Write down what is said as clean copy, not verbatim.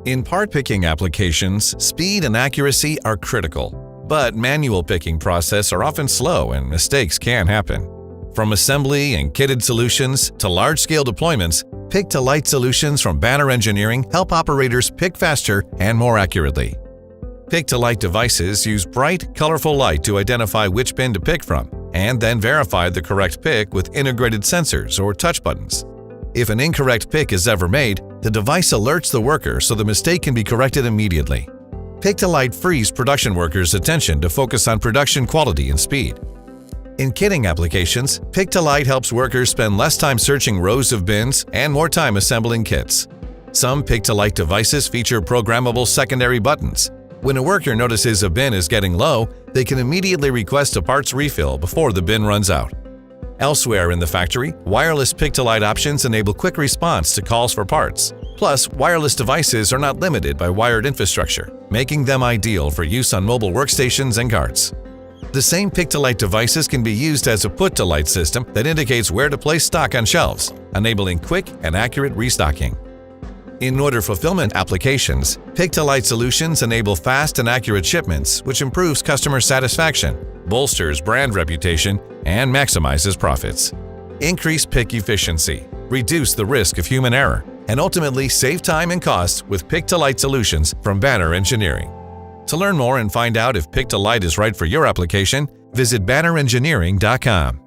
In part picking applications, speed and accuracy are critical, but manual picking processes are often slow and mistakes can happen. From assembly and kitted solutions to large-scale deployments, pick-to-light solutions from Banner Engineering help operators pick faster and more accurately. Pick-to-light devices use bright, colorful light to identify which bin to pick from, and then verify the correct pick with integrated sensors or touch buttons. If an incorrect pick is ever made, the device alerts the worker so the mistake can be corrected immediately. Pick-to-light frees production workers' attention to focus on production quality and speed. In kitting applications, pick-to-light helps workers spend less time searching rows of bins and more time assembling kits. Some pick-to-light devices feature programmable secondary buttons. When a worker notices a bin is getting low, they can immediately request a parts refill before the bin runs out. Elsewhere in the factory, wireless pick-to-light options enable quick response to calls for parts. Plus, wireless devices are not limited by wired infrastructure, making them ideal for use on mobile workstations and carts. The same pick-to-light devices can be used as a put-to-light system that indicates where to place stock on shelves, enabling quick and accurate restocking. In order fulfillment applications, pick-to-light solutions enable fast and accurate shipments, which improves customer satisfaction, bolsters brand reputation, and maximizes profits. Increase pick efficiency, reduce the risk of human error, and ultimately save time and cost with pick-to-light solutions from Banner Engineering. To learn more and find out if pick-to-light is right for your application, visit bannerengineering.com.